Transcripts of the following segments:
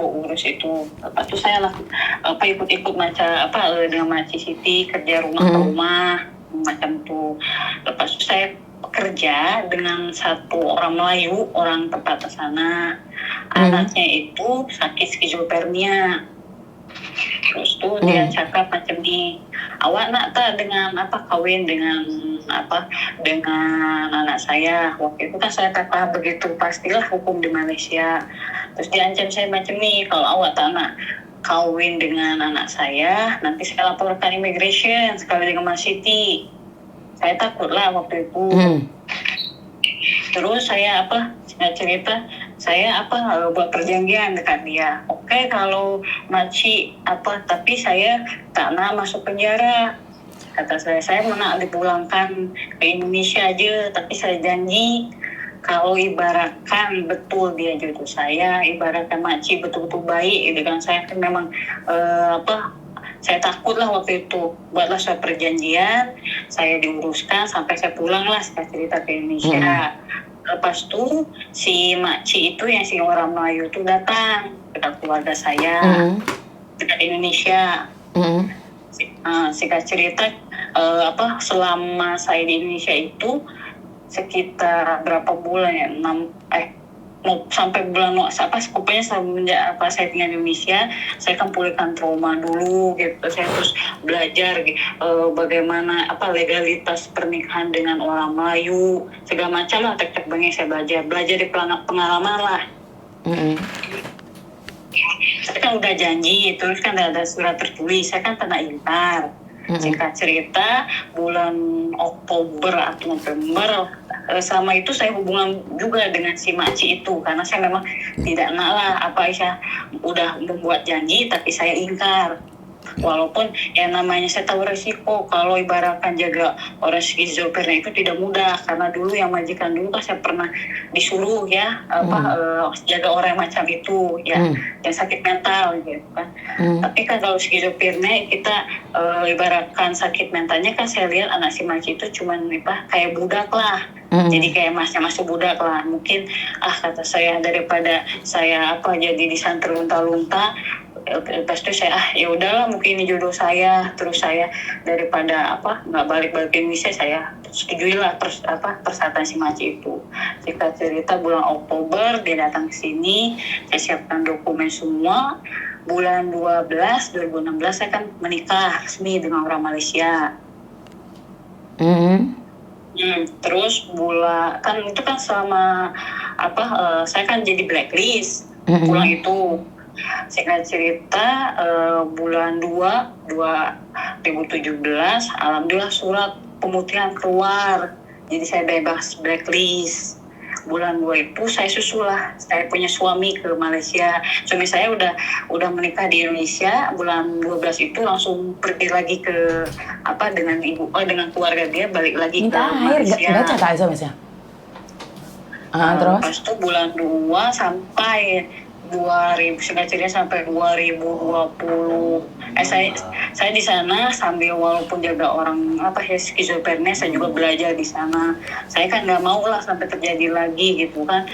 urus itu. Lepas itu saya ikut-ikut dengan Maci Siti kerja rumah ke rumah macam itu. Lepas itu saya bekerja dengan satu orang Melayu, orang tempat sana. Anaknya itu sakit skizofrenia. Terus tuh dia cakap macam ni, awak nak tak dengan kawin dengan anak saya. Waktu itu kan saya kata begitu, pastilah hukum di Malaysia. Terus dia ancam saya macam ni, kalau awak tak nak kawin dengan anak saya, nanti saya laporkan immigration sekali dengan Mas Siti. Saya takutlah waktu itu. Terus saya cerita, saya buat perjanjian dekat dia. Oke, kalau Maci tapi saya tak nak masuk penjara. Kata saya nak dipulangkan ke Indonesia aja, tapi saya janji kalau ibaratkan betul dia jodoh saya, ibaratkan Maci betul-betul baik, gitu kan. Saya kan memang saya takut lah waktu itu. Buatlah saya perjanjian, saya diuruskan sampai saya pulang lah, saya cerita ke Indonesia. Lepas tu si Maci itu yang si orang Melayu itu datang ke keluarga saya dekat Indonesia. Singkat cerita selama saya di Indonesia itu sekitar berapa bulan ya, sampai bulan pokoknya semenjak saya tinggal di Indonesia, saya kan pulihkan trauma dulu gitu. Saya terus belajar bagaimana legalitas pernikahan dengan orang Melayu, segala macam lah, tek-tek banget saya belajar di pengalaman lah. Saya kan udah janji, terus kan ada surat tertulis, saya kan tak ingkar. Singkat cerita, bulan Oktober atau November, sama itu saya hubungan juga dengan si Maci itu, karena saya memang tidak nak lah saya udah membuat janji tapi saya ingkar. Walaupun yang namanya saya tahu resiko kalau ibaratkan jaga orang skizofrenia itu tidak mudah, karena dulu yang majikan dulu kan saya pernah disuruh ya jaga orang macam itu ya, yang sakit mental gitu kan. Tapi kan kalau skizofrenia kita ibaratkan sakit mentalnya kan saya lihat anak si Maci itu cuman kayak budak lah. Jadi kayak masih budak lah. Mungkin kata saya, daripada saya jadi disantri lunta-lunta, lepas itu saya ya udahlah, mungkin ini jodoh saya. Terus saya daripada nggak balik-balik ke Indonesia, saya setujuilah persyaratan si Maci itu. Jika cerita bulan Oktober dia datang ke sini, saya siapkan dokumen semua. Bulan 12 2016 saya kan menikah resmi dengan orang Malaysia. Terus kan itu kan selama saya kan jadi blacklist pulang itu. Singkat cerita bulan 2 2017 alhamdulillah surat pemutihan keluar, jadi saya bebas blacklist. Bulan 2 itu saya susulah, saya punya suami ke Malaysia. Suami saya udah menikah di Indonesia. Bulan 12 itu langsung pergi lagi ke dengan keluarga dia, balik lagi ke Malaysia. Baca tak SMS-nya? Terus? Pas itu bulan 2 sampai 2020. Saya di sana sambil walaupun jaga orang skizofrenia, saya juga belajar di sana. Saya kan nggak mau lah sampai terjadi lagi gitu kan.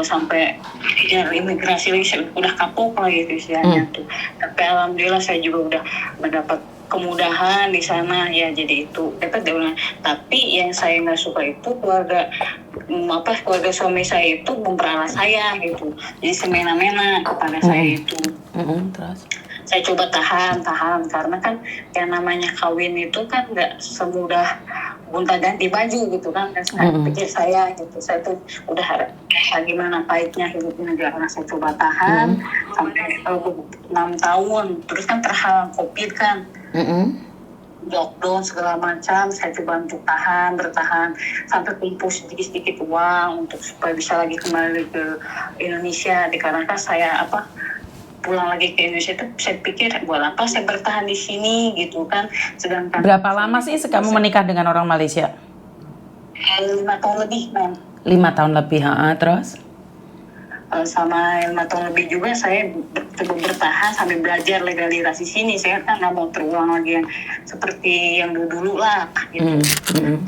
Sampai imigrasi lagi udah kapok lah gitu istilahnya tuh. Tapi alhamdulillah saya juga udah mendapat kemudahan di sana ya, jadi itu dapat. Tapi yang saya nggak suka itu keluarga suami saya itu memperalat saya gitu, jadi semena-mena kepada saya itu. Terus saya coba tahan karena kan yang namanya kawin itu kan nggak semudah gonta ganti baju gitu kan. Pikir saya gitu, saya tuh udah gimana pahitnya hidup di negara. Saya coba tahan sampai 6 tahun, terus kan terhalang COVID kan, lockdown segala macam. Saya coba untuk bertahan sampai kumpul sedikit uang untuk supaya bisa lagi kembali ke Indonesia. Dikarenakan saya pulang lagi ke Indonesia itu saya pikir buat apa saya bertahan di sini gitu kan. Sedangkan berapa lama sih kamu menikah dengan orang Malaysia? 5 tahun lebih, Mem. 5 tahun lebih, terus? Sama 5 tahun lebih juga saya coba bertahan sambil belajar legalitas di sini. Saya kan nggak mau terulang lagi yang seperti yang dulu lah gitu.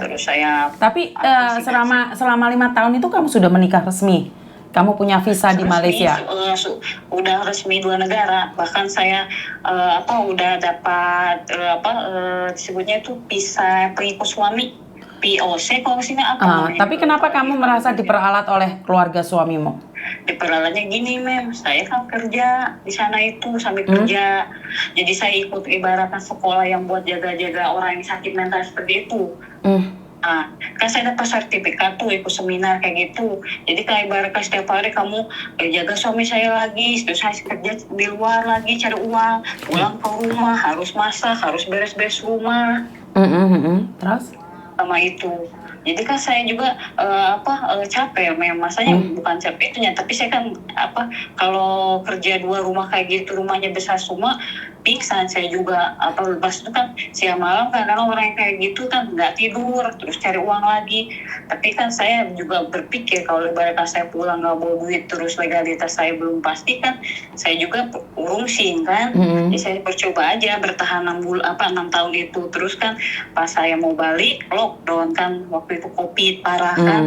Terus saya tapi selama 5 tahun itu kamu sudah menikah resmi Kamu punya visa di Malaysia? Udah resmi 2 negara. Bahkan saya udah dapat disebutnya itu visa pengikut suami, POC kalau sini apa namanya. Tapi kenapa kamu merasa diperalat oleh keluarga suamimu? Diperalatnya gini, Mem. Saya kan kerja di sana itu sambil kerja. Jadi saya ikut ibaratnya sekolah yang buat jaga-jaga orang yang sakit mental seperti itu. Kan saya dapat sertifikat tuh ikut seminar kayak gitu. Jadi kayak ibaratnya setiap hari kamu jaga suami saya lagi, terus saya kerja di luar lagi cari uang, pulang ke rumah harus masak, harus beres-beres rumah. Terus? Sama itu. Jadi kan saya juga capek, memang masanya bukan capek itunya, tapi saya kan kalau kerja 2 rumah kayak gitu, rumahnya besar semua, pingsan saya juga. Lepas itu kan siang malam kan, karena orang yang kayak gitu kan nggak tidur, terus cari uang lagi. Tapi kan saya juga berpikir kalau ibaratnya saya pulang nggak bawa duit, terus legalitas saya belum pasti kan, saya juga urusin kan. Jadi saya percoba aja bertahan 6 tahun itu. Terus kan pas saya mau balik lockdown kan, waktu itu COVID parah kan,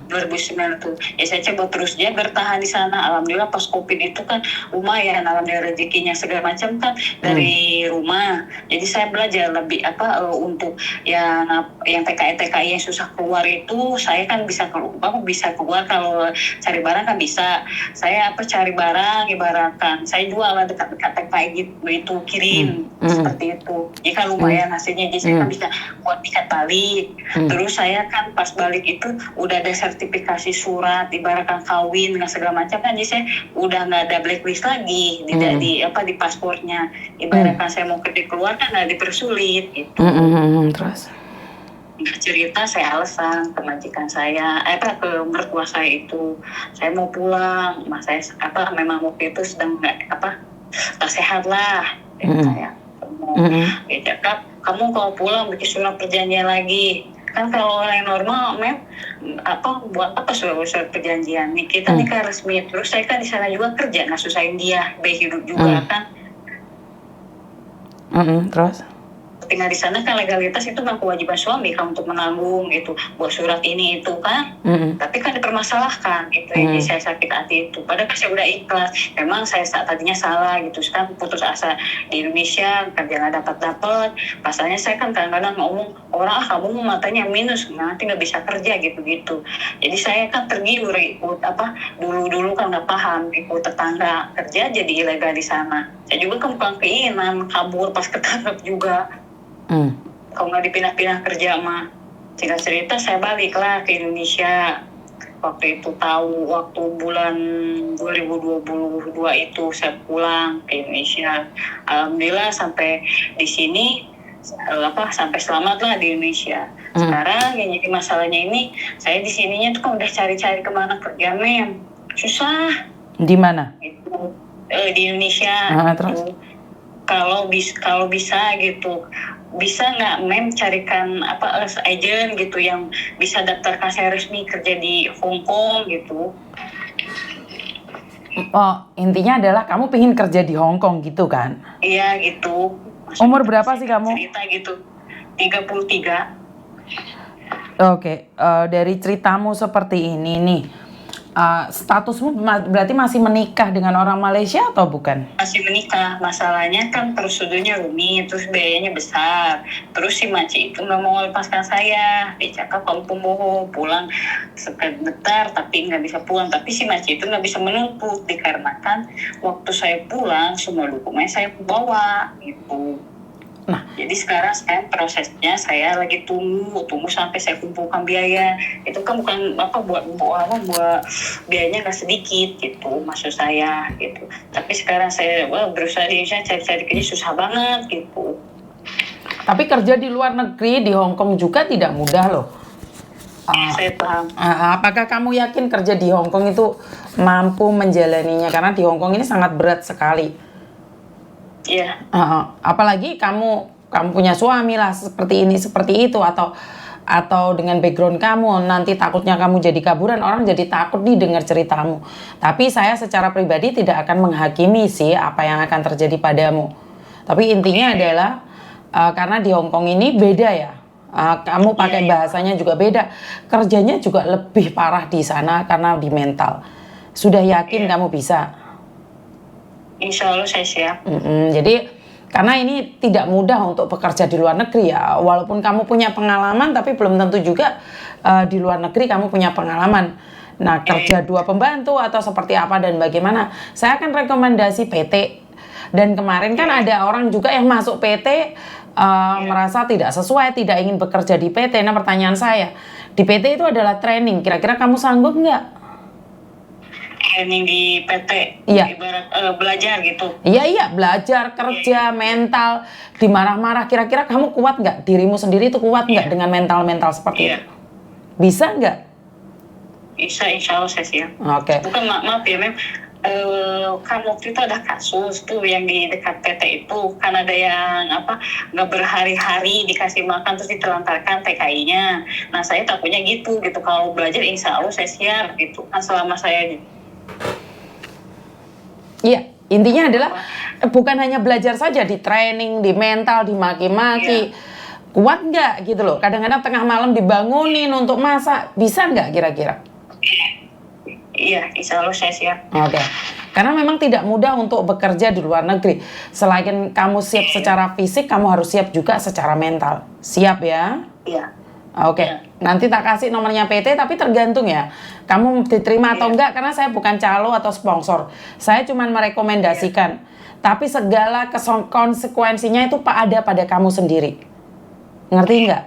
2009 tuh. Ya saya coba terus dia bertahan di sana. Alhamdulillah pas COVID itu kan lumayan, alhamdulillah rezekinya segala macam kan dari rumah. Jadi saya belajar lebih untuk yang TKI yang susah keluar itu, saya kan bisa keluar kalau cari barang kan bisa. Saya cari barang ibaratkan saya jual dekat-dekat TKI gitu, itu kirim seperti itu. Jika lumayan hasilnya, jadi saya kan bisa buat tiket balik. Terus saya kan pas balik itu udah ada sertifikasi surat ibaratkan kawin dengan segala macam kan, jadi saya udah nggak ada blacklist lagi di paspornya. Ibaratkan saya mau kerja keluar kan nggak dipersulit gitu. Terus? Cerita saya alasan ke majikan saya, ke mertua saya itu, saya mau pulang, mas saya memang waktu itu sedang tak sehat lah. Saya dia cakap, kamu kalau pulang bikin surat perjanjian lagi. Kan kalau orang yang normal, buat apa surat perjanjian? Kita nikah resmi, terus saya kan di sana juga kerja, nggak susahin dia, baik hidup juga kan. Terus? Tinggal di sana kan legalitas itu kan kewajiban suami kan untuk menanggung itu buat surat ini itu kan. Tapi kan dipermasalahkan itu jadi saya sakit hati itu. Padahal saya udah ikhlas. Memang saya tadinya salah gitu, kan putus asa di Indonesia, kerja nggak dapat. Pasalnya saya kan kadang-kadang ngomong orang kamu matanya minus, nanti nggak bisa kerja gitu. Jadi saya kan tergiur ikut dulu kan nggak paham ikut tetangga kerja jadi ilegal di sana. Saya juga kan bukan keinginan kabur pas ketangkap juga. Kalau nggak dipindah-pindah kerja mah. Singkat cerita saya baliklah ke Indonesia. Waktu itu tahu waktu bulan 2022 itu saya pulang ke Indonesia. Alhamdulillah sampai di sini sampai selamat lah di Indonesia. Sekarang yang jadi masalahnya ini, saya di sininya tuh kan udah cari-cari kemana kerja, Mem. Susah. Di mana? Itu di Indonesia. Terus? Kalau bisa gitu, bisa nggak Mem carikan agent gitu yang bisa daftarkan saya resmi kerja di Hong Kong gitu. Intinya adalah kamu pengen kerja di Hong Kong gitu kan? Iya gitu. Umur berapa sih kamu? Cerita gitu, 33. Oke, dari ceritamu seperti ini nih, statusmu berarti masih menikah dengan orang Malaysia atau bukan? Masih menikah, masalahnya kan prosedurnya rumit, terus biayanya besar. Terus si Maci itu nggak mau lepaskan saya. Dia cakap kamu pembohong, pulang sebentar tapi nggak bisa pulang. Tapi si Maci itu nggak bisa menuntut dikarenakan waktu saya pulang semua dokumen saya bawa gitu. Nah, jadi sekarang prosesnya saya lagi tunggu sampai saya kumpulkan biaya. Itu kan bukan buat biayanya nggak sedikit gitu maksud saya gitu. Tapi sekarang saya berusaha di Indonesia cari kerja susah banget gitu. Tapi kerja di luar negeri di Hong Kong juga tidak mudah loh. Saya paham. Apakah kamu yakin kerja di Hong Kong itu mampu menjalaninya? Karena di Hong Kong ini sangat berat sekali. Iya. Apalagi kamu punya suami lah seperti ini seperti itu, atau dengan background kamu nanti takutnya kamu jadi kaburan, orang jadi takut nih dengar ceritamu. Tapi saya secara pribadi tidak akan menghakimi sih apa yang akan terjadi padamu. Tapi intinya adalah karena di Hong Kong ini beda ya. Kamu pakai bahasanya juga beda, kerjanya juga lebih parah di sana karena di mental. Sudah yakin kamu bisa? Insya Allah saya siap. Jadi karena ini tidak mudah untuk bekerja di luar negeri ya. Walaupun kamu punya pengalaman, tapi belum tentu juga di luar negeri kamu punya pengalaman. Nah, kerja dua pembantu atau seperti apa dan bagaimana? Saya akan rekomendasi PT. Dan kemarin kan ada orang juga yang masuk PT merasa tidak sesuai, tidak ingin bekerja di PT. Nah, pertanyaan saya, di PT itu adalah training. Kira-kira kamu sanggup nggak? Training di PT, Iya. ibarat belajar gitu. Iya, belajar, kerja, mental, dimarah-marah. Kira-kira kamu kuat nggak? Dirimu sendiri itu kuat nggak dengan mental-mental seperti itu? Bisa nggak? Bisa, insya Allah saya siap. Oke. Bukan, maaf ya, Mem. Kan waktu itu ada kasus tuh yang di dekat PT itu, kan ada yang nggak berhari-hari dikasih makan terus ditelantarkan TKI-nya. Nah, saya takutnya gitu kalau belajar insya Allah saya siap gitu kan, selama saya. Iya, intinya adalah bukan hanya belajar saja, di training, di mental, dimaki-maki. Kuat nggak gitu loh. Kadang-kadang tengah malam dibangunin untuk masak. Bisa nggak kira-kira? Iya, insya Allah saya siap. Oke. Karena memang tidak mudah untuk bekerja di luar negeri. Selain kamu siap secara fisik, kamu harus siap juga secara mental. Siap ya? Iya. Oke, nanti tak kasih nomornya PT, tapi tergantung ya, kamu diterima atau enggak, karena saya bukan calo atau sponsor. Saya cuma merekomendasikan. Tapi segala konsekuensinya itu ada pada kamu sendiri. Ngerti nggak?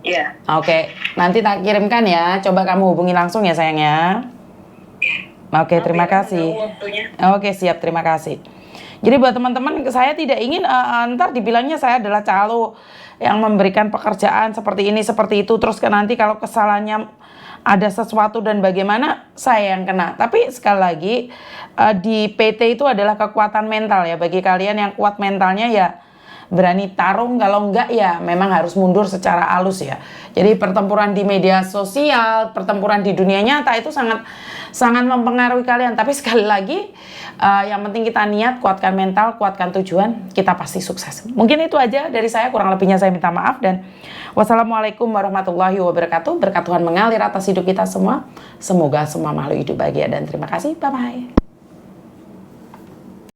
Iya. Oke, nanti tak kirimkan ya. Coba kamu hubungi langsung ya sayang ya. Oke, terima kasih. Oke, siap, terima kasih. Jadi buat teman-teman, saya tidak ingin ntar dibilangnya saya adalah calo yang memberikan pekerjaan seperti ini, seperti itu. Terus nanti kalau kesalahannya ada sesuatu dan bagaimana, saya yang kena. Tapi sekali lagi, di PT itu adalah kekuatan mental ya. Bagi kalian yang kuat mentalnya ya berani tarung, kalau enggak ya memang harus mundur secara halus ya. Jadi pertempuran di media sosial, pertempuran di dunia nyata itu sangat mempengaruhi kalian. Tapi sekali lagi, yang penting kita niat, kuatkan mental, kuatkan tujuan, kita pasti sukses. Mungkin itu aja dari saya, kurang lebihnya saya minta maaf, dan wassalamualaikum warahmatullahi wabarakatuh. Berkat Tuhan mengalir atas hidup kita semua. Semoga semua makhluk hidup bahagia dan terima kasih. Bye-bye.